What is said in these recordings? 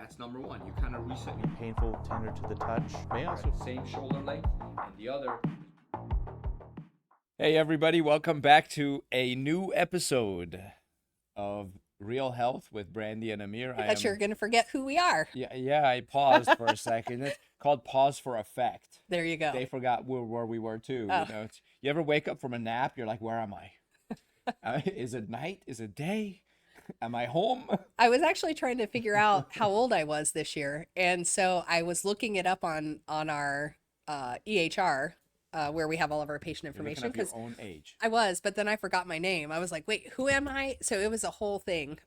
That's number one. You kind of reset. Painful, tender to the touch. May also Same shoulder length, and the other. Hey everybody, welcome back to a new episode of Real Health with Brandi and Amir. I thought you were going to forget who we are. Yeah, I paused for a second. It's called pause for effect. There you go. They forgot where we were too. Oh. You know, you ever wake up from a nap? You're like, where am I? Is it night? Is it day? Am I home? I was actually trying to figure out how old I was this year. And so I was looking it up on our EHR, where we have all of our patient information. Because your own age. I was, but then I forgot my name. I was like, wait, who am I? So it was a whole thing.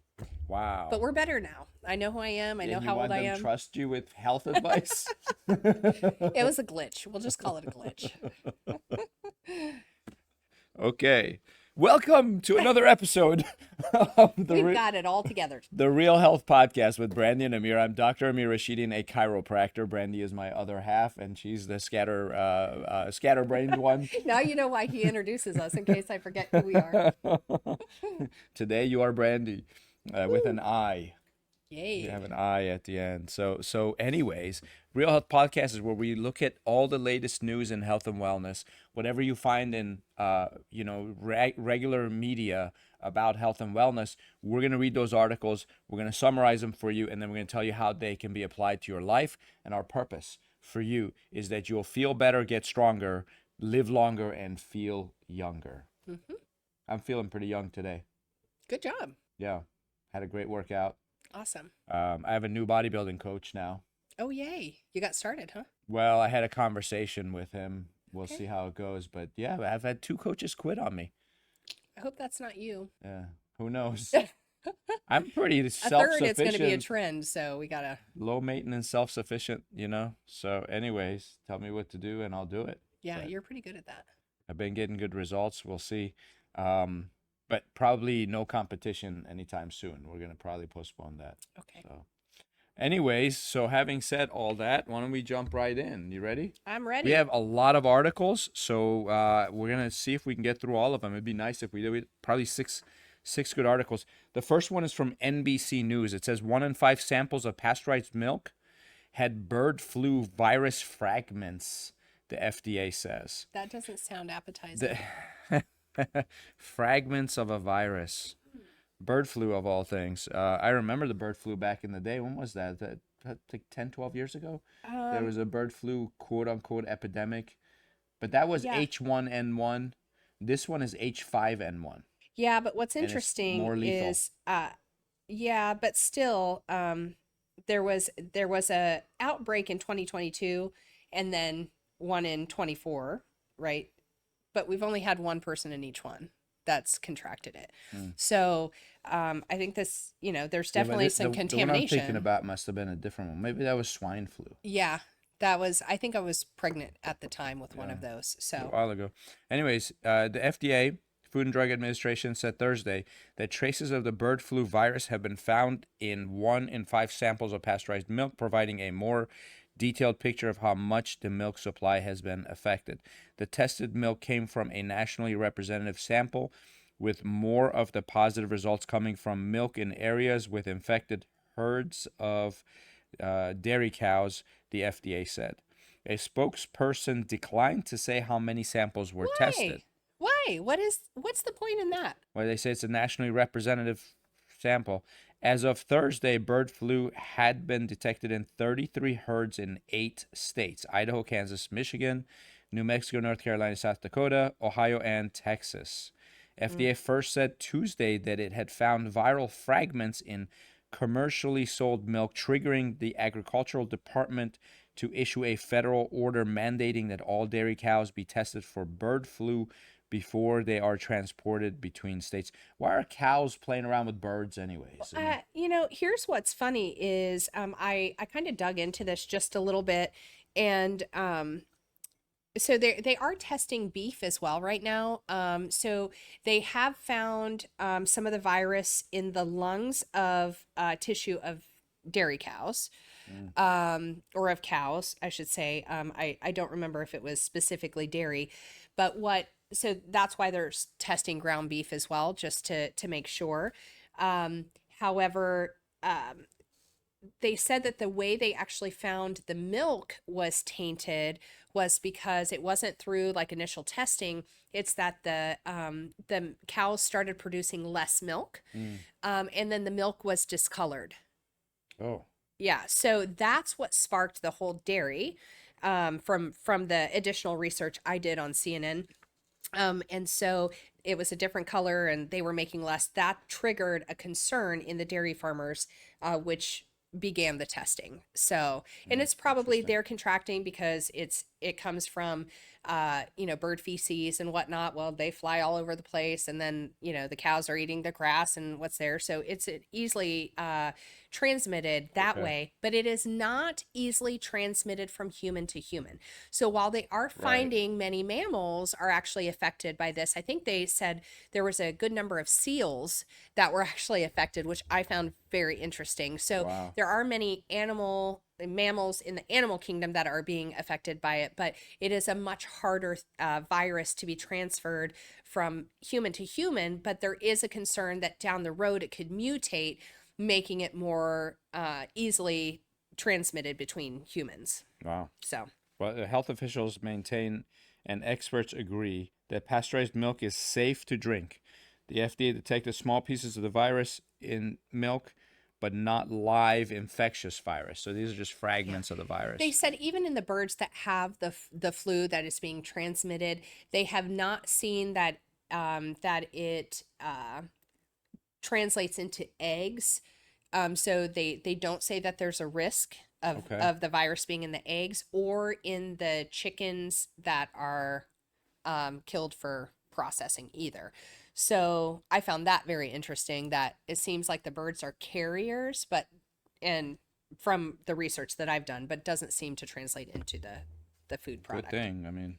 Wow. But we're better now. I know who I am. I know how old I am. Trust you with health advice? It was a glitch. We'll just call it a glitch. Okay. Welcome to another episode of We've got it all together. The Real Health Podcast with Brandi and Amir. I'm Dr. Amir Rashidian, a chiropractor. Brandi is my other half, and she's the scatterbrained one. Now you know why he introduces us, in case I forget who we are. Today you are Brandi, with an I. Yay. You have an I at the end. So anyways, Real Health Podcast is where we look at all the latest news in health and wellness. Whatever you find in, regular media about health and wellness, we're going to read those articles. We're going to summarize them for you, and then we're going to tell you how they can be applied to your life. And our purpose for you is that you'll feel better, get stronger, live longer, and feel younger. Mm-hmm. I'm feeling pretty young today. Good job. Yeah. Had a great workout. Awesome. I have a new bodybuilding coach now. Oh, yay. You got started, huh? Well, I had a conversation with him. We'll Okay. see how it goes. But yeah, I've had 2 coaches quit on me. I hope that's not you. Yeah, who knows? I'm pretty A self-sufficient. third, it's going to be a trend, so we got to... Low maintenance, self-sufficient, So anyways, tell me what to do and I'll do it. Yeah, But you're pretty good at that. I've been getting good results. We'll see. But probably no competition anytime soon. We're going to probably postpone that. Okay. So anyways, so having said all that, why don't we jump right in? You ready? I'm ready. We have a lot of articles, so we're going to see if we can get through all of them. It'd be nice if we did. Probably six good articles. The first one is from NBC News. It says 1 in 5 samples of pasteurized milk had bird flu virus fragments, the FDA says. That doesn't sound appetizing. Fragments of a virus. Bird flu of all things. I remember the bird flu back in the day. When was that? Like 10, 12 years ago? There was a bird flu quote-unquote epidemic. But that was H1N1. This one is H5N1. Yeah, but what's interesting is, but still, there was a outbreak in 2022 and then one in 24, right? But we've only had one person in each one that's contracted it. So I think this, there's definitely some contamination. The one I'm thinking about must have been a different one. Maybe that was swine flu. Yeah, I think I was pregnant at the time with one of those. So a while ago. Anyways, the FDA, Food and Drug Administration, said Thursday that traces of the bird flu virus have been found in 1 in 5 samples of pasteurized milk, providing a more detailed picture of how much the milk supply has been affected. The tested milk came from a nationally representative sample, with more of the positive results coming from milk in areas with infected herds of dairy cows, the FDA said. A spokesperson declined to say how many samples were tested. Why? What's the point in that? Well, they say it's a nationally representative sample. As of Thursday, bird flu had been detected in 33 herds in 8 states: Idaho, Kansas, Michigan, New Mexico, North Carolina, South Dakota, Ohio, and Texas. FDA first said Tuesday that it had found viral fragments in commercially sold milk, triggering the Agricultural Department to issue a federal order mandating that all dairy cows be tested for bird flu before they are transported between states. Why are cows playing around with birds anyways? Here's what's funny is I kind of dug into this just a little bit, and so they are testing beef as well right now. So they have found some of the virus in the lungs of tissue of dairy cows, or of cows, I should say. I don't remember if it was specifically dairy, but so that's why they're testing ground beef as well, just to make sure. However, they said that the way they actually found the milk was tainted was because it wasn't through like initial testing. It's that the cows started producing less milk, Mm. and then the milk was discolored. Oh, Yeah, so that's what sparked the whole dairy, from the additional research I did on CNN. And so it was a different color and they were making less. That triggered a concern in the dairy farmers, which began the testing. So, and it's probably interesting. they're contracting because it comes from bird feces and whatnot. Well, they fly all over the place, and then the cows are eating the grass and what's there. So it's easily transmitted that Okay. way, but it is not easily transmitted from human to human. So while they are Right. finding many mammals are actually affected by this, I think they said there was a good number of seals that were actually affected, which I found very interesting. So Wow. there are many mammals in the animal kingdom that are being affected by it, but it is a much harder virus to be transferred from human to human. But there is a concern that down the road it could mutate, making it more easily transmitted between humans. Wow. So, Well, the health officials maintain and experts agree that pasteurized milk is safe to drink. The FDA detected small pieces of the virus in milk, but not live infectious virus. So these are just fragments of the virus. they said even in the birds that have the flu that is being transmitted, they have not seen that that it translates into eggs. So they don't say that there's a risk Okay. of the virus being in the eggs or in the chickens that are killed for processing either. So I found that very interesting that it seems like the birds are carriers, and from the research that I've done, but doesn't seem to translate into the food product. Good thing. I mean,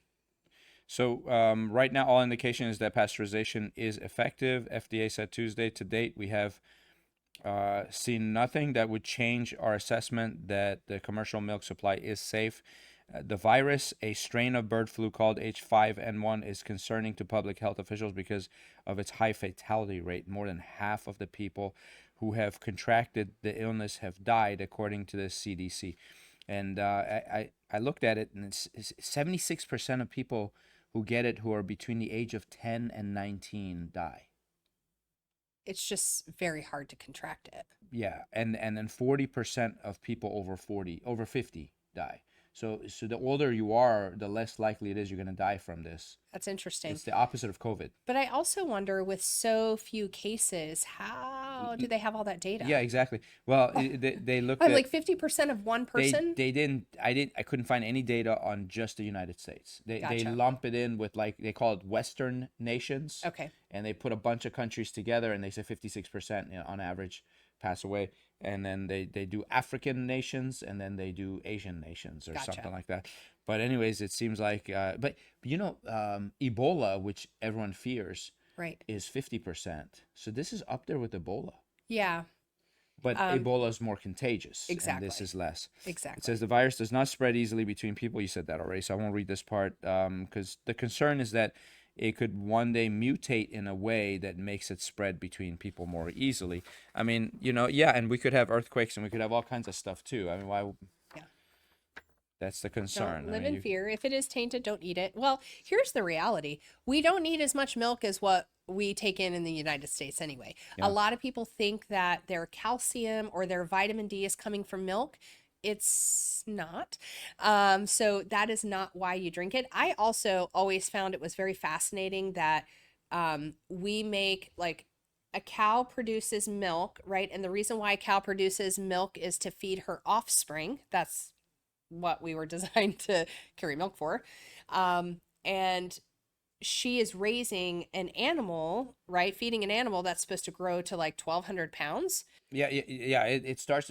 so right now, all indication is that pasteurization is effective. FDA said Tuesday. To date, we have seen nothing that would change our assessment that the commercial milk supply is safe. The virus, a strain of bird flu called H5N1, is concerning to public health officials because of its high fatality rate. More than half of the people who have contracted the illness have died, according to the CDC. And I looked at it, and it's 76% of people who get it who are between the age of 10 and 19 die. It's just very hard to contract it. Yeah, and then 40% of people over 50 die. So the older you are, the less likely it is you're going to die from this. That's interesting. It's the opposite of COVID. But I also wonder, with so few cases, how do they have all that data? Yeah, exactly. Well, they looked I'm at like 50% of one person. I couldn't find any data on just the United States. They Gotcha. lump it in with, like, they call it Western nations. Okay. And they put a bunch of countries together, and they say 56%, on average pass away. And then they do African nations, and then they do Asian nations, or Gotcha. something like that. But anyways, it seems like Ebola, which everyone fears, Right. is 50%. So this is up there with Ebola. Yeah. But Ebola is more contagious. Exactly. And this is less. Exactly. It says the virus does not spread easily between people. You said that already, so I won't read this part, because the concern is that it could one day mutate in a way that makes it spread between people more easily. I mean, and we could have earthquakes, and we could have all kinds of stuff too. I mean, why? Yeah. That's the concern. Don't live I mean, in fear. If it is tainted, don't eat it. Well, here's the reality. We don't need as much milk as what we take in the United States anyway. Yeah. A lot of people think that their calcium or their vitamin D is coming from milk. It's not. So that is not why you drink it. I also always found it was very fascinating that we make, like, a cow produces milk, right? And the reason why a cow produces milk is to feed her offspring. That's what we were designed to carry milk for. And she is raising an animal, right? Feeding an animal that's supposed to grow to like 1,200 pounds. Yeah. It starts.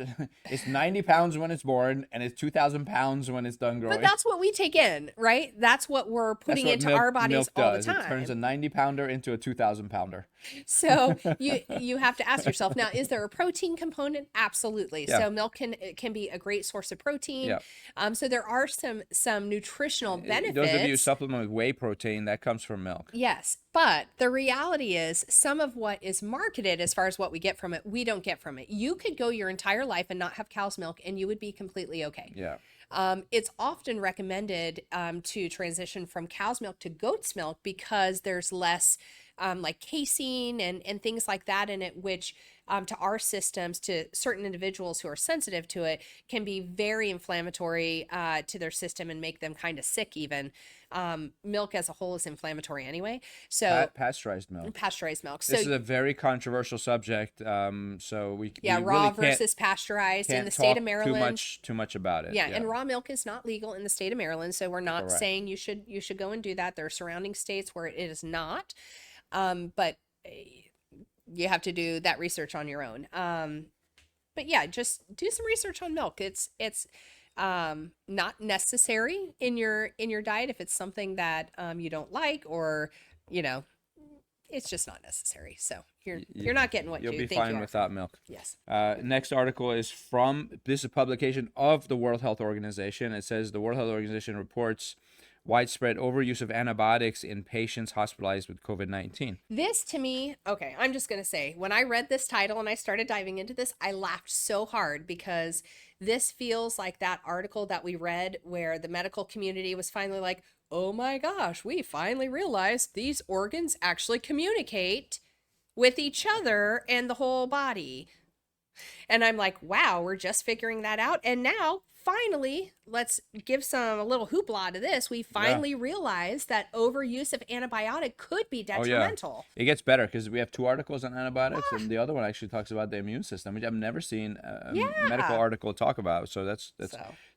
It's 90 pounds when it's born, and it's 2,000 pounds when it's done growing. But that's what we take in, right? That's what we're putting That's what into our bodies all the time. It turns a 90-pounder into a 2,000-pounder. So you have to ask yourself, now, is there a protein component? Absolutely. Yeah. So milk can be a great source of protein. Yeah. So there are some nutritional benefits. Those of you who supplement with whey protein, that comes from milk. Yes. But the reality is, some of what is marketed as far as what we get from it, we don't get from it. You could go your entire life and not have cow's milk, and you would be completely okay. Yeah. It's often recommended to transition from cow's milk to goat's milk because there's less like casein and things like that in it, which to our systems, to certain individuals who are sensitive to it, can be very inflammatory to their system and make them kind of sick even. Milk as a whole is inflammatory anyway. So Pasteurized milk. pasteurized milk. This So is a very controversial subject. So yeah, we raw really versus pasteurized in can't the state of talk Maryland. too much about it. Yeah, and raw milk is not legal in the state of Maryland, so we're not Correct. saying you should go and do that. There are surrounding states where it is not, but you have to do that research on your own. But yeah, just do some research on milk. It's not necessary in your diet if it's something that you don't like, or you know, it's just not necessary. So you're not getting what You'll you be think you fine are. without milk. Yes. Next article is from this is a publication of the World Health Organization. It says the World Health Organization reports widespread overuse of antibiotics in patients hospitalized with COVID-19. This to me, okay, I'm just going to say, when I read this title and I started diving into this, I laughed so hard because this feels like that article that we read where the medical community was finally like, oh my gosh, we finally realized these organs actually communicate with each other and the whole body. And I'm like, wow, we're just figuring that out. And now, finally, let's give a little hoopla to this. We finally realized that overuse of antibiotic could be detrimental. It gets better because we have two articles on antibiotics, and the other one actually talks about the immune system, which I've never seen a medical article talk about. So that's.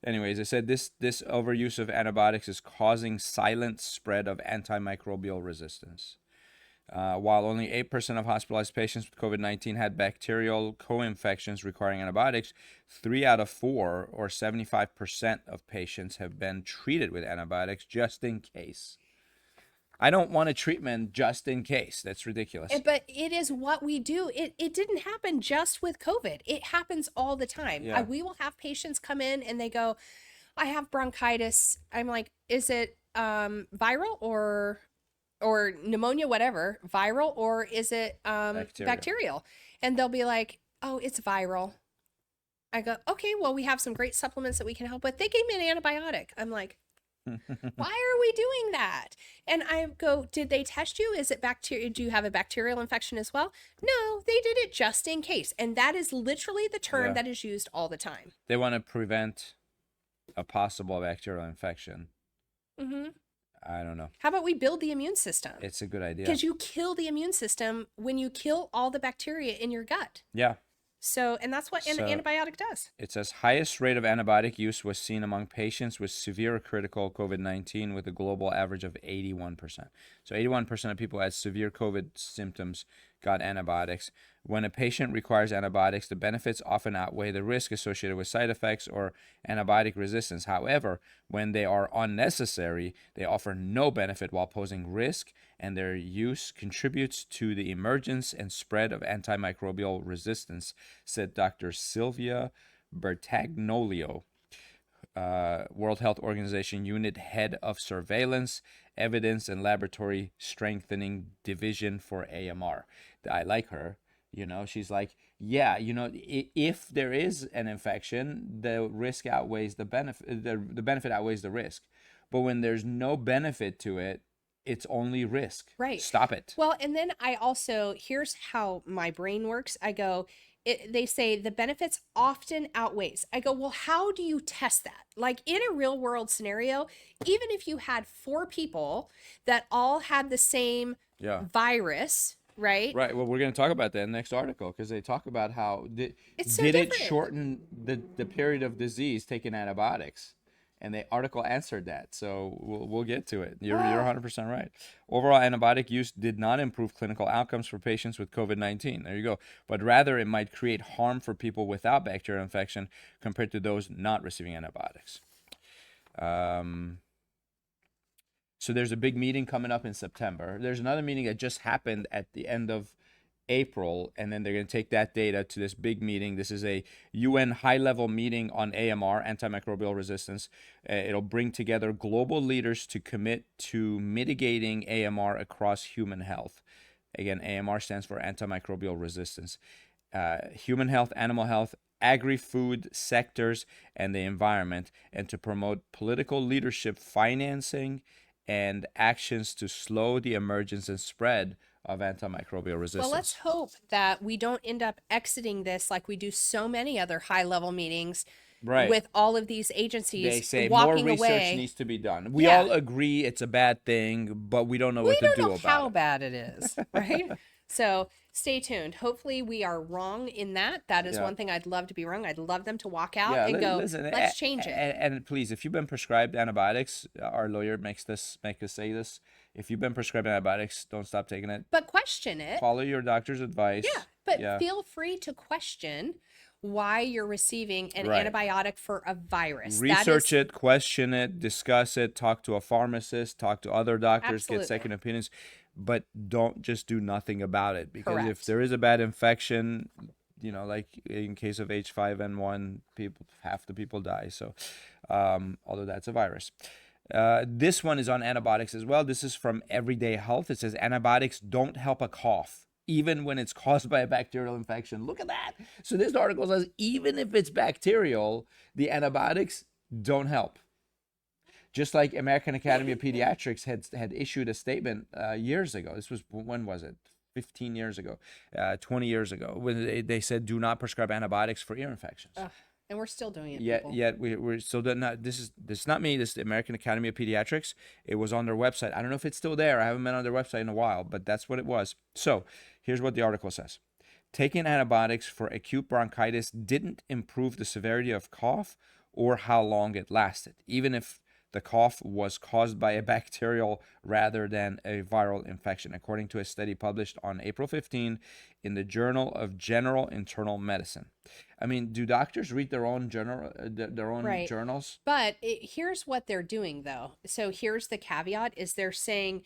Anyways, it said this overuse of antibiotics is causing silent spread of antimicrobial resistance. While only 8% of hospitalized patients with COVID-19 had bacterial co-infections requiring antibiotics, 3 out of 4, or 75% of patients have been treated with antibiotics just in case. I don't want a treatment just in case. That's ridiculous. But it is what we do. It didn't happen just with COVID. It happens all the time. Yeah. We will have patients come in and they go, I have bronchitis. I'm like, is it viral or pneumonia, whatever, viral, or is it bacterial? And they'll be like, oh, it's viral. I go, okay, well, we have some great supplements that we can help with. They gave me an antibiotic. I'm like, why are we doing that? And I go, did they test you? Is it bacteria? Do you have a bacterial infection as well? No, they did it just in case. And that is literally the term that is used all the time. They want to prevent a possible bacterial infection. Mm-hmm. I don't know. How about we build the immune system? It's a good idea. Because you kill the immune system when you kill all the bacteria in your gut. Yeah. So, and that's what an antibiotic does. It says highest rate of antibiotic use was seen among patients with severe critical COVID-19 with a global average of 81%. So 81% of people who had severe COVID symptoms got antibiotics. When a patient requires antibiotics, the benefits often outweigh the risk associated with side effects or antibiotic resistance. However, when they are unnecessary, they offer no benefit while posing risk, and their use contributes to the emergence and spread of antimicrobial resistance, said Dr. Silvia Bertagnolio, World Health Organization Unit Head of Surveillance, Evidence, and Laboratory Strengthening Division for AMR. I like her. You know, she's like, yeah, you know, if there is an infection, the risk outweighs the benefit. The benefit outweighs the risk. But when there's no benefit to it, it's only risk. Right. Stop it. Well, and then I also, here's how my brain works. I go, they say the benefits often outweighs. I go, well, how do you test that? Like in a real world scenario, even if you had 4 people that all had the same virus, right? Right. Well, we're going to talk about that in the next article because they talk about how did it shorten the period of disease taking antibiotics? And the article answered that. So we'll get to it. You're 100% right. Overall antibiotic use did not improve clinical outcomes for patients with COVID-19. There you go. But rather it might create harm for people without bacterial infection compared to those not receiving antibiotics. So there's a big meeting coming up in September. There's another meeting that just happened at the end of April, and then they're going to take that data to this big meeting. This is a UN high-level meeting on AMR, antimicrobial resistance. It'll bring together global leaders to commit to mitigating AMR across human health. Again, AMR stands for antimicrobial resistance. Human health, animal health, agri-food sectors, and the environment, and to promote political leadership, financing, and actions to slow the emergence and spread of antimicrobial Well, let's resistance. hope that we don't end up exiting this like we do so many other high level meetings Right. with all of these They agencies say more walking research away. needs to be done. We Yeah. all agree it's a bad thing, but we don't know We what to don't do know about how it. bad it is, right? So stay tuned. Hopefully, we are wrong in that. That is Yeah. one thing I'd love to be wrong. I'd love them to walk out Yeah, and go, listen, let's change it. and please, if you've been prescribed antibiotics, our lawyer make us say this. If you've been prescribed antibiotics, don't stop taking it. But question it. Follow your doctor's advice. Yeah, but Yeah. feel free to question why you're receiving an Right. antibiotic for a virus. Research it, question it, discuss it, talk to a pharmacist, talk to other doctors, Absolutely. get second opinions, but don't just do nothing about it, because if Correct. there is a bad infection, like in case of H5N1, half the people die. So, although that's a virus. This one is on antibiotics as well. This is from Everyday Health. It says antibiotics don't help a cough, even when it's caused by a bacterial infection. Look at that. So this article says even if it's bacterial, the antibiotics don't help. Just like American Academy of Pediatrics had issued a statement years ago. This was, when was it? 15 years ago, 20 years ago, when they said do not prescribe antibiotics for ear infections. And we're still doing it. Yet we're still doing that. This is not me. This is the American Academy of Pediatrics. It was on their website. I don't know if it's still there. I haven't been on their website in a while, but that's what it was. So here's what the article says. Taking antibiotics for acute bronchitis didn't improve the severity of cough or how long it lasted, even if the cough was caused by a bacterial rather than a viral infection, according to a study published on April 15 in the Journal of General Internal Medicine. I mean, do doctors read their own Right. journals? But here's what they're doing, though. So here's the caveat: is they're saying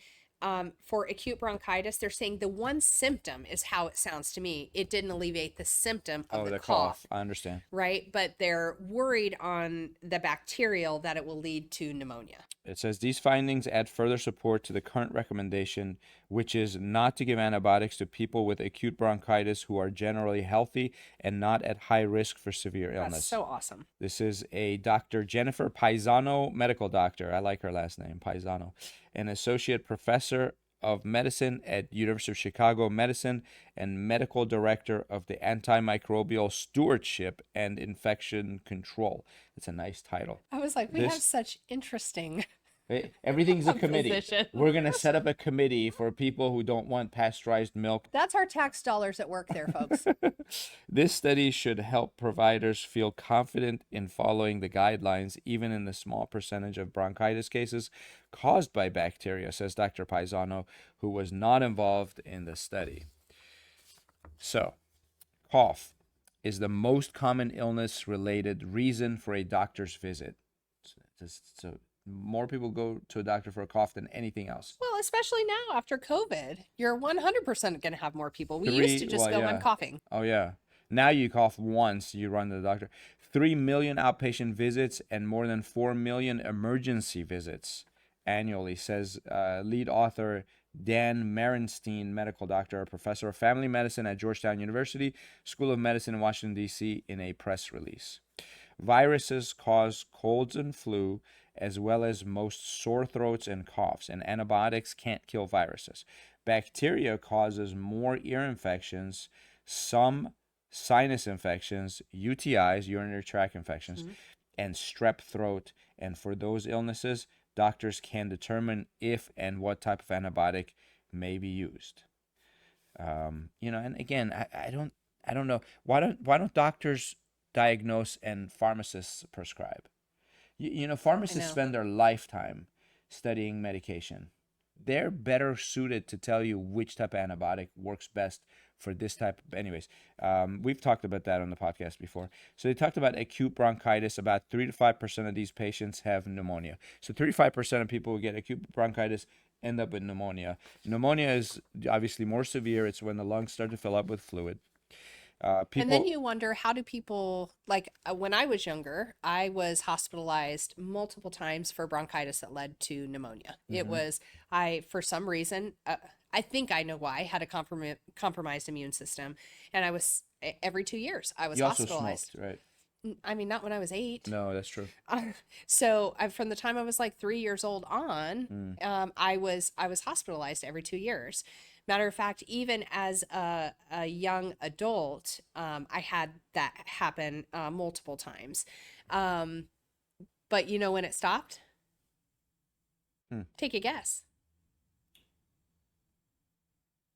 for acute bronchitis, they're saying the one symptom is how it sounds to me. It didn't alleviate the symptom of the cough. I understand. Right? But they're worried on the bacterial that it will lead to pneumonia. It says these findings add further support to the current recommendation, which is not to give antibiotics to people with acute bronchitis who are generally healthy and not at high risk for severe illness. That's so awesome. This is a Dr. Jennifer Paisano, medical doctor. I like her last name, Paisano, an associate professor of medicine at University of Chicago Medicine and medical director of the Antimicrobial Stewardship and Infection Control. It's a nice title. I was like, we have such interesting. Everything's a committee. Position. We're going to set up a committee for people who don't want pasteurized milk. That's our tax dollars at work there, folks. This study should help providers feel confident in following the guidelines, even in the small percentage of bronchitis cases caused by bacteria, says Dr. Paisano, who was not involved in the study. So, cough is the most common illness-related reason for a doctor's visit. So more people go to a doctor for a cough than anything else. Well, especially now after COVID, you're 100% going to have more people. We used to just go, I'm coughing. Oh, yeah. Now you cough once, you run to the doctor. 3 million outpatient visits and more than 4 million emergency visits annually, says lead author Dan Merenstein, medical doctor, a professor of family medicine at Georgetown University, School of Medicine in Washington, D.C., in a press release. Viruses cause colds and flu, as well as most sore throats and coughs, and antibiotics can't kill viruses. Bacteria causes more ear infections, some sinus infections, UTIs, urinary tract infections, and strep throat. And for those illnesses, doctors can determine if and what type of antibiotic may be used. And again, I don't know, why don't doctors diagnose and pharmacists prescribe? Pharmacists spend their lifetime studying medication. They're better suited to tell you which type of antibiotic works best for this type of, anyways. We've talked about that on the podcast before. So they talked about acute bronchitis. About 3 to 5% of these patients have pneumonia. So 35% of people who get acute bronchitis end up with pneumonia. Pneumonia is obviously more severe. It's when the lungs start to fill up with fluid. And then People, you wonder, how do people, like when I was younger, I was hospitalized multiple times for bronchitis that led to pneumonia. It Mhm. was, for some reason, I think I know why, had a compromised immune system. And I was, every 2 years, I was You also hospitalized. smoked, right? I mean, not when I was 8. No, that's true. So from the time I was like 3 years old on, Mm. I was hospitalized every 2 years. Matter of fact, even as a young adult, I had that happen multiple times. Um, but you know when it stopped? Hmm. Take a guess.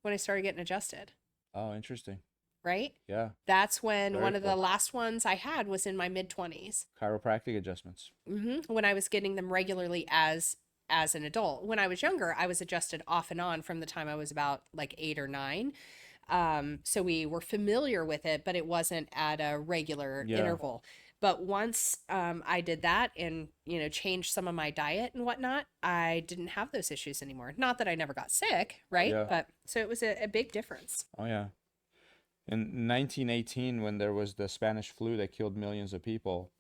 When I started getting adjusted, Oh, interesting. right? Yeah, That's when very one of the cool. last ones I had was in my mid 20s. Chiropractic adjustments. When I was getting them regularly as an adult. When I was younger, I was adjusted off and on from the time I was about like 8 or 9. So we were familiar with it, but it wasn't at a regular Yeah, interval. But once I did that and changed some of my diet and whatnot, I didn't have those issues anymore. Not that I never got sick, right? yeah. But so it was a big difference. Oh, yeah. In 1918, when there was the Spanish flu that killed millions of people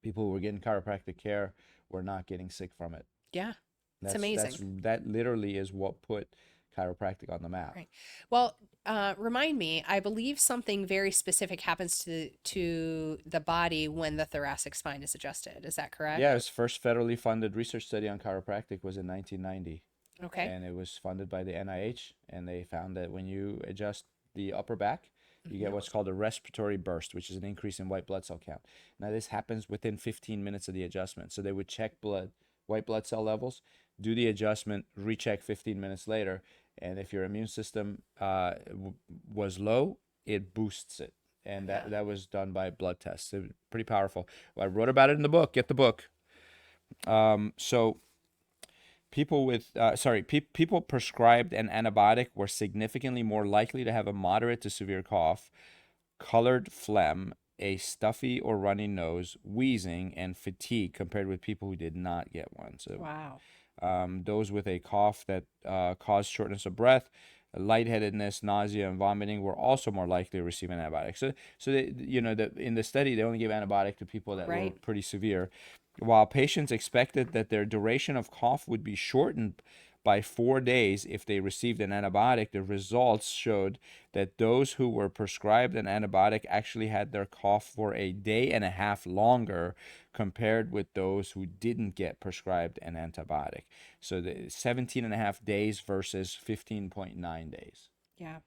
who were getting chiropractic care were not getting sick from it. Yeah, it's That's amazing. that literally is what put chiropractic on the map. Right. Well, remind me, I believe something very specific happens to the body when the thoracic spine is adjusted. Is that Yeah, correct? its first federally funded research study on chiropractic was in 1990, Okay. and it was funded by the NIH, and they found that when you adjust the upper back, you get Hmm. what's called a respiratory burst, which is an increase in white blood cell count. Now, this happens within 15 minutes of the adjustment. So they would check white blood cell levels, do the adjustment, recheck 15 minutes later, and if your immune system was low, it boosts it. And Yeah. that was done by blood tests. It was pretty powerful. Well, I wrote about it in the book. Get the book. So people prescribed an antibiotic were significantly more likely to have a moderate to severe cough, colored phlegm, a stuffy or runny nose, wheezing, and fatigue compared with people who did not get one. So Wow. those with a cough that caused shortness of breath, lightheadedness, nausea, and vomiting were also more likely to receive an antibiotic. So in the study, they only gave antibiotic to people that were Right. pretty severe, while patients expected that their duration of cough would be shortened by 4 days if they received an antibiotic. The results showed that those who were prescribed an antibiotic actually had their cough for a day and a half longer compared with those who didn't get prescribed an antibiotic. So the 17 and a half days versus 15.9 days. Yeah.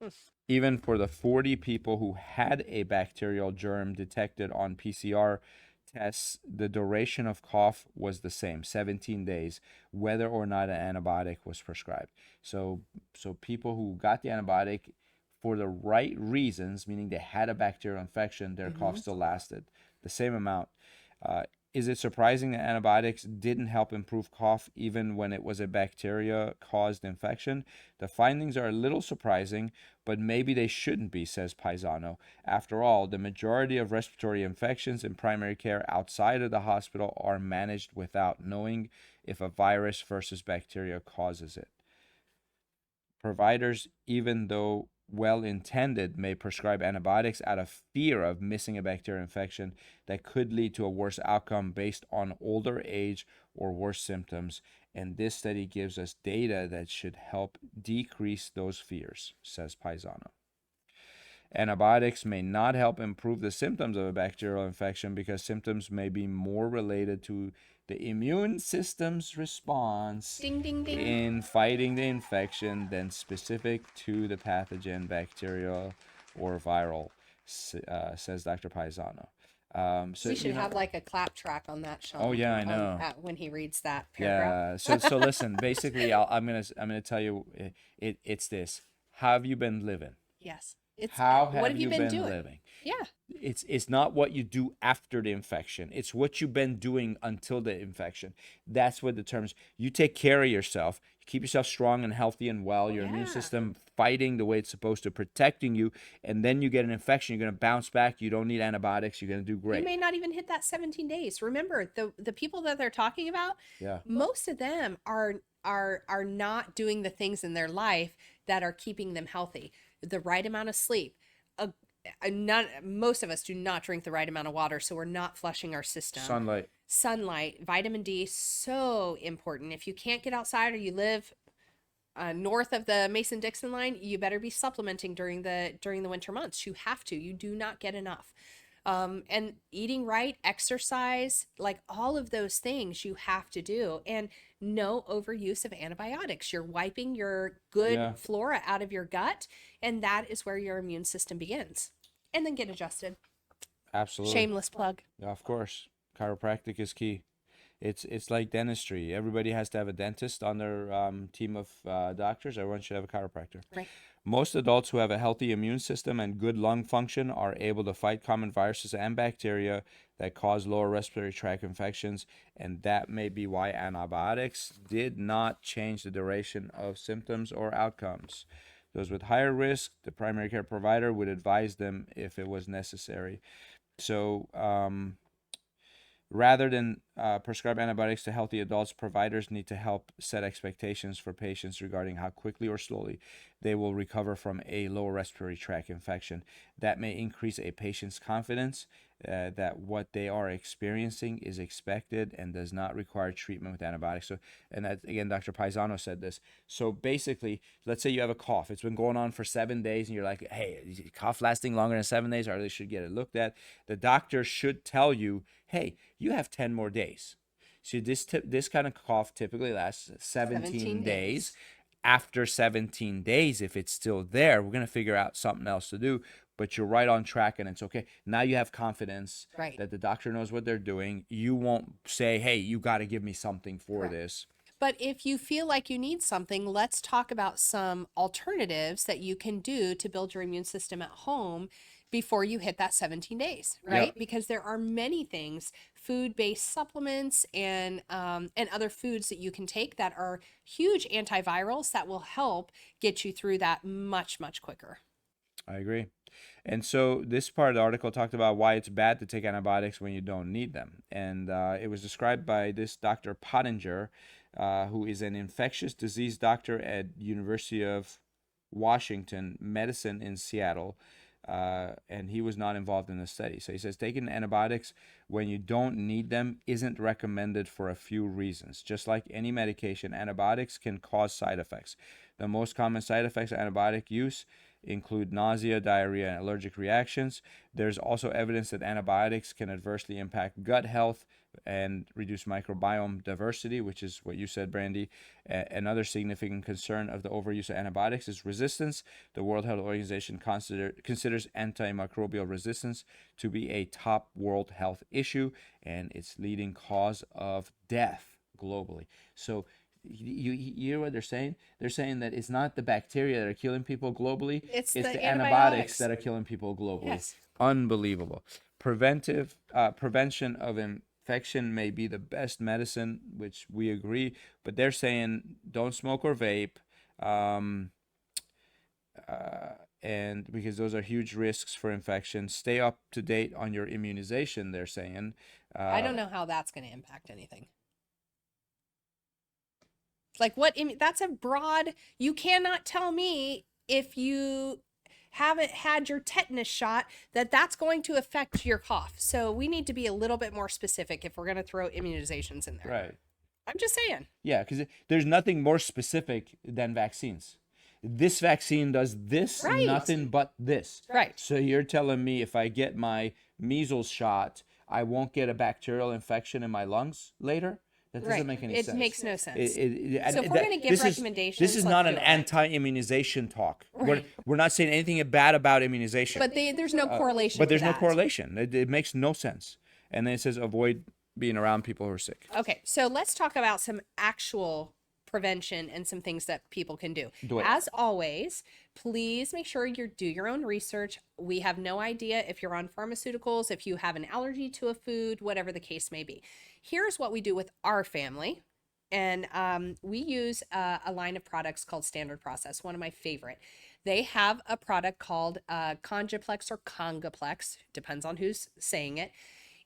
Hmm. Even for the 40 people who had a bacterial germ detected on PCR tests, the duration of cough was the same, 17 days, whether or not an antibiotic was prescribed. So people who got the antibiotic for the right reasons, meaning they had a bacterial infection, their cough Hmm. still lasted the same amount. Uh, is it surprising that antibiotics didn't help improve cough even when it was a bacteria caused infection? The findings are a little surprising, but maybe they shouldn't be, says Paisano. After all, the majority of respiratory infections in primary care outside of the hospital are managed without knowing if a virus versus bacteria causes it. Providers, even though well intended, may prescribe antibiotics out of fear of missing a bacterial infection that could lead to a worse outcome based on older age or worse symptoms. And this study gives us data that should help decrease those fears, says Paisano. Antibiotics may not help improve the symptoms of a bacterial infection because symptoms may be more related to the immune system's response Ding, ding, ding. in fighting the infection than specific to the pathogen, bacterial or viral, says Dr. Paisano. We should have like a clap track on that, Oh Sean, yeah, I know. when he reads that paragraph. Yeah. So listen. Basically, I'm gonna tell you, it's this. How have you been living? Yes. It's How what have have you you been been doing? living? Yeah. It's not what you do after the infection. It's what you've been doing until the infection. That's what determines. You take care of yourself. You keep yourself strong and healthy and well. Your immune Yeah. system fighting the way it's supposed to, protecting you, and then you get an infection, you're going to bounce back. You don't need antibiotics. You're going to do great. You may not even hit that 17 days. Remember, the people that they're talking about, Yeah. most of them are not doing the things in their life that are keeping them healthy. The right amount of sleep. Most of us do not drink the right amount of water, so we're not flushing our system. Sunlight, vitamin D, so important. If you can't get outside or you live north of the Mason-Dixon line, you better be supplementing during the winter months. You have to. You do not get enough. And eating right, exercise, like all of those things you have to do. And no overuse of antibiotics. You're wiping your good flora out of your gut, and that is where your immune system begins. And then get adjusted. Absolutely. Shameless plug. Yeah, of course. Chiropractic is key. It's like dentistry. Everybody has to have a dentist on their team of doctors. Everyone should have a chiropractor. Right. Most adults who have a healthy immune system and good lung function are able to fight common viruses and bacteria that cause lower respiratory tract infections, and that may be why antibiotics did not change the duration of symptoms or outcomes. Those with higher risk, the primary care provider would advise them if it was necessary. So, rather than prescribe antibiotics to healthy adults, providers need to help set expectations for patients regarding how quickly or slowly they will recover from a lower respiratory tract infection. That may increase a patient's confidence that what they are experiencing is expected and does not require treatment with antibiotics. So, and that, again, Dr. Paisano said this. So basically, let's say you have a cough. It's been going on for 7 days, and you're like, hey, is your cough lasting longer than 7 days? I really should get it looked at. The doctor should tell you, hey, you have 10 more days. So this kind of cough typically lasts 17 days. After 17 days, if it's still there, we're going to figure out something else to do. But you're right on track, and it's okay. Now you have confidence that the doctor knows what they're doing. You won't say, hey, you got to give me something for this. But if you feel like you need something, let's talk about some alternatives that you can do to build your immune system at home before you hit that 17 days, right? Yep. Because there are many things, food-based supplements and other foods that you can take that are huge antivirals that will help get you through that much, much quicker. I agree. And so this part of the article talked about why it's bad to take antibiotics when you don't need them. And it was described by this Dr. Pottinger, who is an infectious disease doctor at University of Washington Medicine in Seattle. And he was not involved in the study. So he says taking antibiotics when you don't need them isn't recommended for a few reasons. Just like any medication, antibiotics can cause side effects. The most common side effects of antibiotic use include nausea, diarrhea, and allergic reactions. There's also evidence that antibiotics can adversely impact gut health and reduce microbiome diversity, which is what you said, Brandi. Another significant concern of the overuse of antibiotics is resistance. The World Health Organization considers antimicrobial resistance to be a top world health issue and its leading cause of death globally. So you hear what they're saying? They're saying that it's not the bacteria that are killing people globally. It's the antibiotics that are killing people globally. Yes. Unbelievable. Prevention of infection may be the best medicine, which we agree. But they're saying don't smoke or vape, and because those are huge risks for infection. Stay up to date on your immunization. They're saying. I don't know how that's going to impact anything. Like that's a broad, you cannot tell me if you haven't had your tetanus shot that's going to affect your cough. So we need to be a little bit more specific if we're going to throw immunizations in there. Right. I'm just saying. Yeah, because there's nothing more specific than vaccines. This vaccine does this, nothing but this. Right. So you're telling me if I get my measles shot, I won't get a bacterial infection in my lungs later? That doesn't make any sense. It makes no sense. So if we're going to give recommendations, this is not an anti-immunization talk. Right. We're not saying anything bad about immunization. But there's no correlation. But there's to no that. correlation. It makes no sense. And then it says avoid being around people who are sick. Okay, so let's talk about some actual prevention and some things that people can do. As always, please make sure you do your own research. We have no idea if you're on pharmaceuticals, if you have an allergy to a food, whatever the case may be. Here's what we do with our family, And we use a line of products called Standard Process, one of my favorite. They have a product called Conjiplex or Congaplex, depends on who's saying it.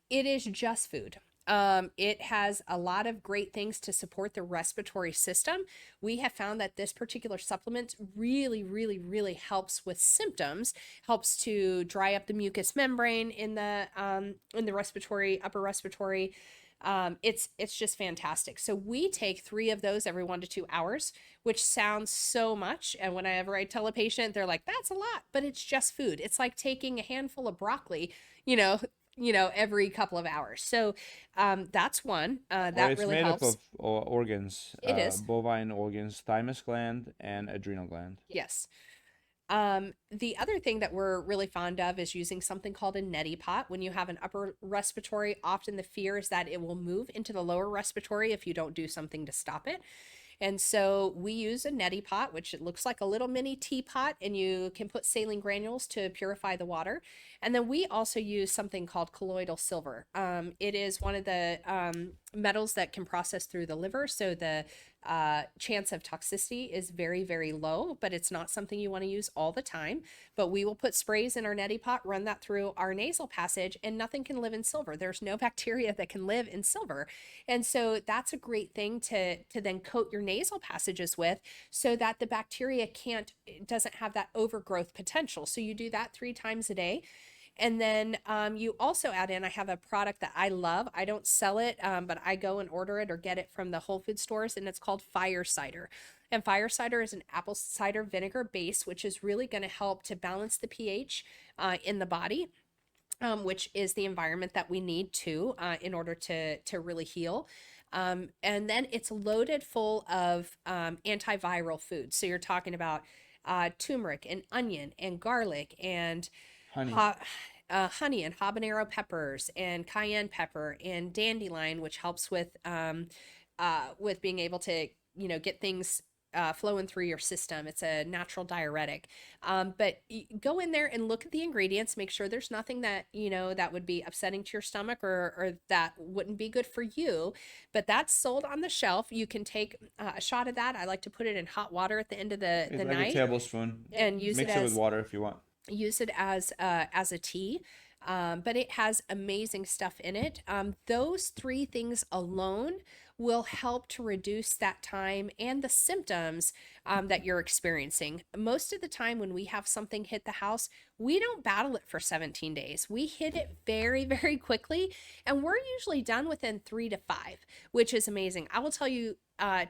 It is just food. It has a lot of great things to support the respiratory system. We have found that this particular supplement really, really, really helps with symptoms, helps to dry up the mucous membrane in the respiratory, upper respiratory. It's just fantastic. So we take 3 of those every 1 to 2 hours, which sounds so much. And whenever I tell a patient, they're like, "That's a lot," but it's just food. It's like taking a handful of broccoli, you know, every couple of hours. So that's one Well, that it's really made up helps. of organs, It is. bovine organs, thymus gland, and adrenal gland. Yes. The other thing that we're really fond of is using something called a neti pot. When you have an upper respiratory, often the fear is that it will move into the lower respiratory if you don't do something to stop it. And so we use a neti pot, which it looks like a little mini teapot, and you can put saline granules to purify the water. And then we also use something called colloidal silver. It is one of the metals that can process through the liver, so the chance of toxicity is very, very low, but it's not something you want to use all the time. But we will put sprays in our neti pot, run that through our nasal passage, and nothing can live in silver. There's no bacteria that can live in silver. And so that's a great thing to then coat your nasal passages with, so that the bacteria doesn't have that overgrowth potential. So you do that 3 times a day. And then you also add in, I have a product that I love. I don't sell it, but I go and order it or get it from the Whole Food stores, and it's called Fire Cider. And Fire Cider is an apple cider vinegar base, which is really going to help to balance the pH in the body. Which is the environment that we need in order to really heal. And then it's loaded full of antiviral foods. So you're talking about turmeric and onion and garlic and Honey. ho- honey and habanero peppers and cayenne pepper and dandelion, which helps with being able to get things flowing through your system. It's a natural diuretic. But go in there and look at the ingredients, make sure there's nothing that, that would be upsetting to your stomach or that wouldn't be good for you. But that's sold on the shelf. You can take a shot of that. I like to put it in hot water at the end of the It's like a night tablespoon. and use Mix it it with as water if you want. a tea. But it has amazing stuff in it. Those 3 things alone will help to reduce that time and the symptoms that you're experiencing. Most of the time when we have something hit the house, we don't battle it for 17 days. We hit it very, very quickly, and we're usually done within 3 to 5, which is amazing. I will tell you,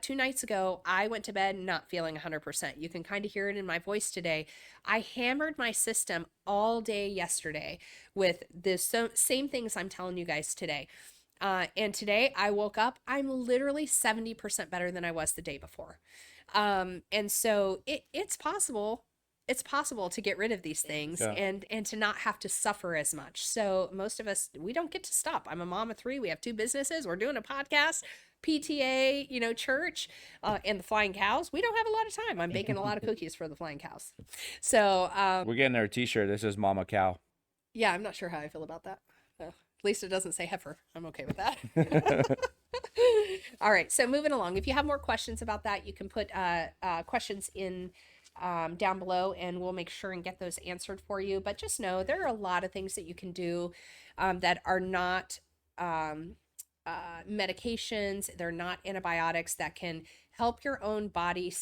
2 nights ago, I went to bed not feeling 100%. You can kind of hear it in my voice today. I hammered my system all day yesterday with the same things I'm telling you guys today. And today I woke up, I'm literally 70% better than I was the day before. And so it's possible. It's possible to get rid of these things Yeah. and to not have to suffer as much. So most of us, we don't get to stop. I'm a mom of 3. We have 2 businesses. We're doing a podcast, PTA, church, and the flying cows. We don't have a lot of time. I'm baking a lot of cookies for the flying cows. So, We're getting our t-shirt. This is Mama Cow. yeah, I'm not sure how I feel about that. At least it doesn't say heifer. I'm okay with that. All right, so moving along. If you have more questions about that, you can put questions in down below, and we'll make sure and get those answered for you. But just know there are a lot of things that you can do that are not medications. They're not antibiotics that can help your own body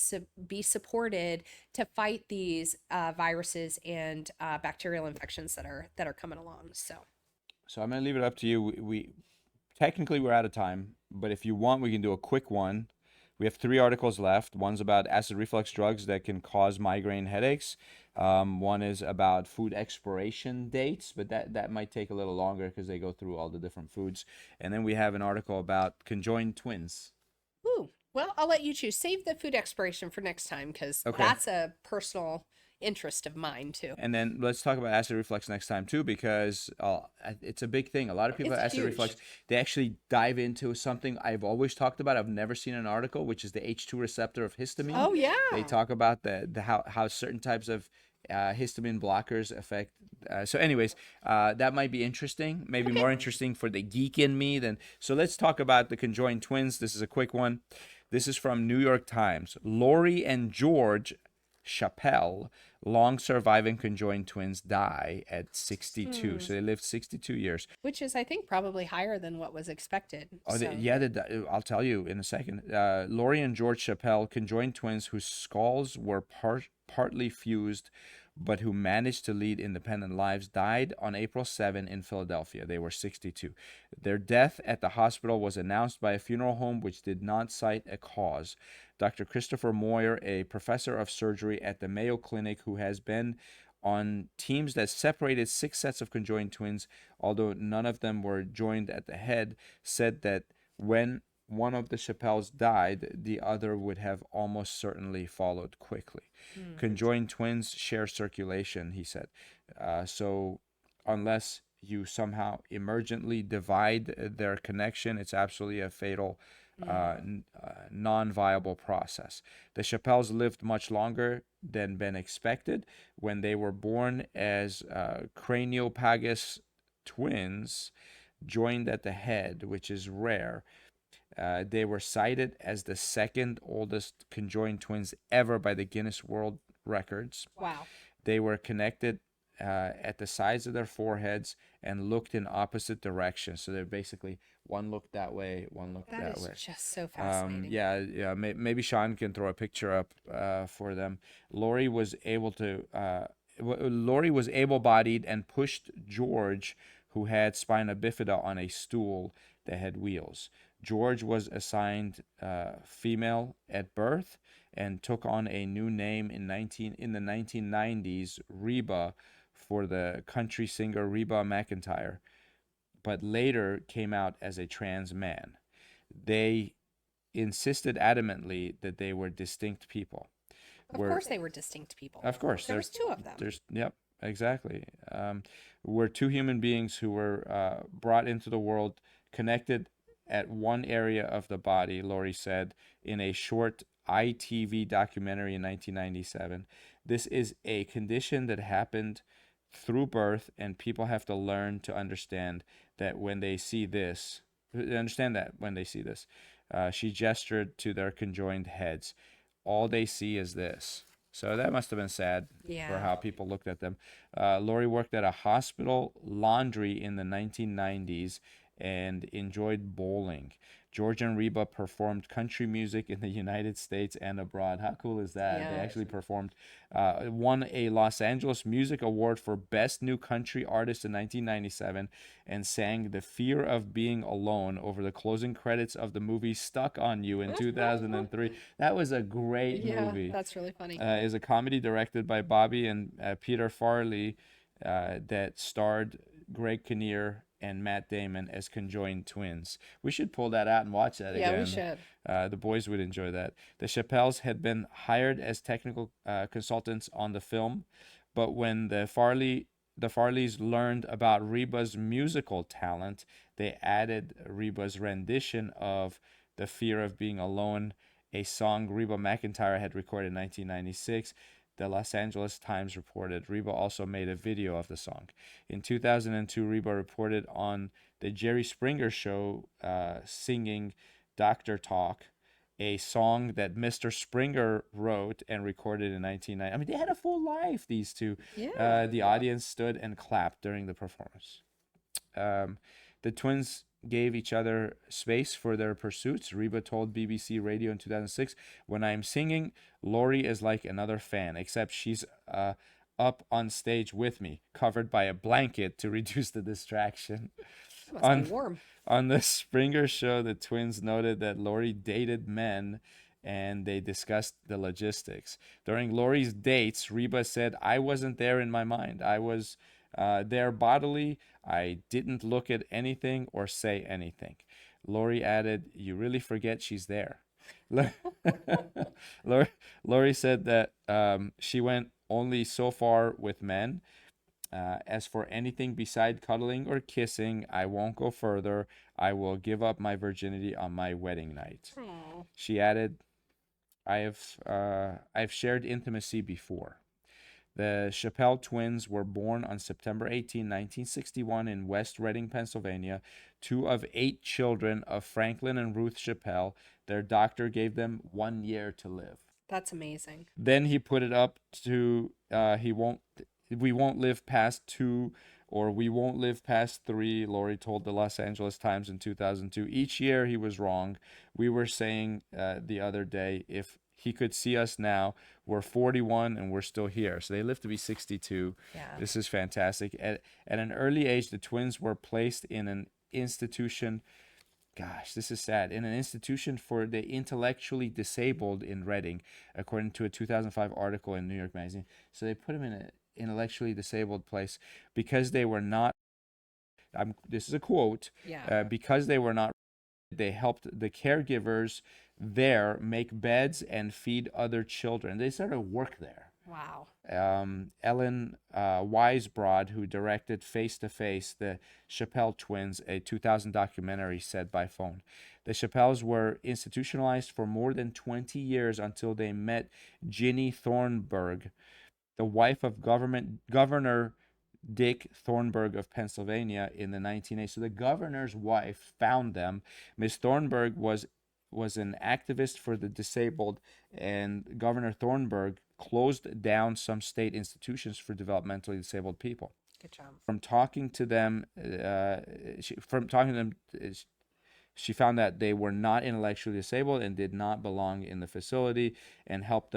be supported to fight these viruses and bacterial infections that are coming along. So I'm gonna leave it up to you. We technically we're out of time, but if you want, we can do a quick one. We have 3 articles left. One's about acid reflux drugs that can cause migraine headaches. One is about food expiration dates, but that might take a little longer because they go through all the different foods. And then we have an article about conjoined twins. Ooh, well, I'll let you choose. Save the food expiration for next time because Okay. that's a personal interest of mine too. And then let's talk about acid reflux next time too, because it's a big thing. A lot of people It's have acid huge. reflux. They actually dive into something I've always talked about. I've never seen an article, which is the H2 receptor of histamine. Oh yeah. They talk about the how certain types of Histamine blockers affect. So, anyways, that might be interesting. Maybe Okay. more interesting for the geek in me than. So let's talk about the conjoined twins. This is a quick one. This is from New York Times. Lori and George Chappelle, long surviving conjoined twins, die at 62. Hmm. So they lived 62 years. Which is, I think, probably higher than what was expected. Oh, So, yeah, I'll tell you in a second. Lori and George Chappelle, conjoined twins whose skulls were partly fused, but who managed to lead independent lives, died on April 7 in Philadelphia. They were 62. Their death at the hospital was announced by a funeral home which did not cite a cause. Dr. Christopher Moyer, a professor of surgery at the Mayo Clinic who has been on teams that separated 6 sets of conjoined twins, although none of them were joined at the head, said that when one of the Chappelles died, the other would have almost certainly followed quickly. Conjoined twins share circulation, he said. So unless you somehow emergently divide their connection, it's absolutely a fatal, non-viable process. The Chappelles lived much longer than been expected when they were born as craniopagus twins joined at the head, which is rare. They were cited as the second oldest conjoined twins ever by the Guinness World Records. wow. They were connected at the sides of their foreheads and looked in opposite directions. So they're basically one looked that way, one looked That that is way. just so fascinating. Yeah. Maybe Sean can throw a picture up for them. Lori was able to. Lori was able-bodied and pushed George, who had spina bifida, on a stool that had wheels. George was assigned female at birth and took on a new name in the 1990s, Reba, for the country singer Reba McEntire, but later came out as a trans man. They insisted adamantly that they were distinct people. Of course, they were distinct people. Of course, There was two of them. yep, exactly. We're two human beings who were brought into the world connected at one area of the body, Lori said in a short ITV documentary in 1997. This is a condition that happened through birth, and people have to learn to understand that when they see this. Understand that when they see this. She gestured to their conjoined heads. All they see is this. So that must have been sad for how Yeah. people looked at them. Lori worked at a hospital laundry in the 1990s and enjoyed bowling. George and Reba performed country music in the United States and abroad. How cool is that? They Yeah. actually performed, won a Los Angeles Music Award for Best New Country Artist in 1997, and sang The Fear of Being Alone over the closing credits of the movie Stuck on You in 2003. That was a great Yeah, movie. that's really funny. Is a comedy directed by Bobby and Peter Farley that starred Greg Kinnear and Matt Damon as conjoined twins. We should pull that out and watch that Yeah, again. we should. The boys would enjoy that. The Chappelles had been hired as technical consultants on the film, but when the Farleys learned about Reba's musical talent, they added Reba's rendition of The Fear of Being Alone, a song Reba McEntire had recorded in 1996. The Los Angeles Times reported Reba also made a video of the song. In 2002, Reba reported on the Jerry Springer show singing Doctor Talk, a song that Mr. Springer wrote and recorded in 1990. I mean, they had a full life, these two. Yeah. The audience stood and clapped during the performance. The twins gave each other space for their pursuits. Reba told BBC Radio in 2006, "When I'm singing, Lori is like another fan, except she's up on stage with me, covered by a blanket to reduce the distraction." It must On be warm. on the Springer show, the twins noted that Lori dated men and they discussed the logistics. During Lori's dates, Reba said, "I wasn't there in my mind. I was there bodily. I didn't look at anything or say anything." Lori added, "You really forget she's there." Lori, Lori said that she went only so far with men. As for anything beside cuddling or kissing, I won't go further. I will give up my virginity on my wedding night. Oh. She added, I've shared intimacy before. The Chappelle twins were born on September 18, 1961 in West Reading, Pennsylvania, 2 of 8 children of Franklin and Ruth Chappelle. Their doctor gave them 1 year to live. That's amazing. Then he put it up to we won't live past 2 or we won't live past 3, Lori told the Los Angeles Times in 2002. Each year he was wrong. We were saying the other day, if he could see us now, we're 41 and we're still here. So they live to be 62. Yeah. This is fantastic. At an early age, the twins were placed in an institution. Gosh, this is sad. In an institution for the intellectually disabled in Reading, according to a 2005 article in New York Magazine. So they put them in an intellectually disabled place because they were not. This is a quote. Yeah. Because they were not, they helped the caregivers there make beds and feed other children. They started work there. Wow. Ellen Weisbrod, who directed Face to Face, the Chappelle twins, a 2000 documentary, said by phone, the Chappelles were institutionalized for more than 20 years until they met Ginny Thornburg, the wife of Governor Dick Thornburg of Pennsylvania in the 1980s. So the governor's wife found them. Miss Thornburg was an activist for the disabled, and Governor Thornburg closed down some state institutions for developmentally disabled people. Good job. From talking to them, she found that they were not intellectually disabled and did not belong in the facility, and helped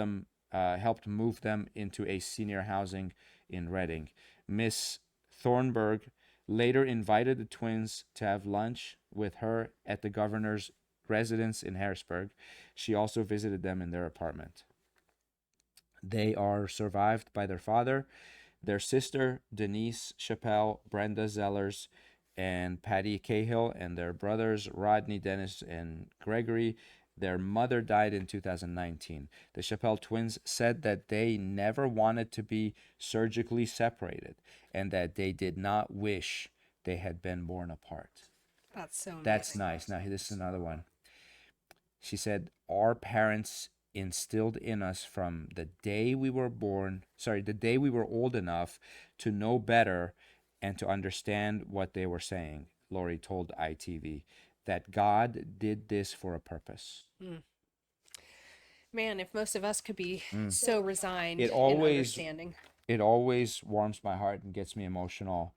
move them into a senior housing in Reading. Miss Thornburg later invited the twins to have lunch with her at the governor's residence in Harrisburg. She also visited them in their apartment. They are survived by their father, their sister, Denise Chappelle, Brenda Zellers, and Patty Cahill, and their brothers, Rodney, Dennis, and Gregory. Their mother died in 2019. The Chappelle twins said that they never wanted to be surgically separated and that they did not wish they had been born apart. That's so amazing. That's nice. Now, this is another one. She said, our parents instilled in us from the day we were old enough to know better and to understand what they were saying, Lori told ITV, that God did this for a purpose. Man, if most of us could be so resigned It in always- understanding. It always warms my heart and gets me emotional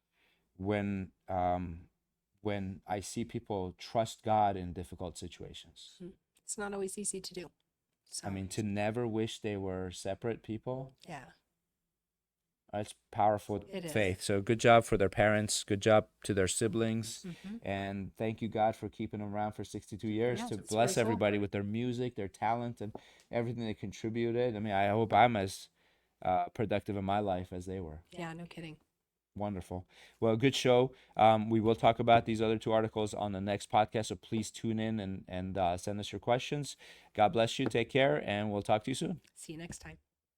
when I see people trust God in difficult situations. It's not always easy to do. So, I mean, to never wish they were separate people, yeah. it's powerful It is. faith. So good job for their parents. Good job to their siblings. Mhm. And thank you, God, for keeping them around for 62 years Yeah, to it's bless pretty cool. everybody with their music, their talent, and everything they contributed. I mean, I hope I'm as productive in my life as they were. Yeah, no kidding. Wonderful. Well, good show. We will talk about these other 2 articles on the next podcast, so please tune in and send us your questions. God bless you. Take care, and we'll talk to you soon. See you next time.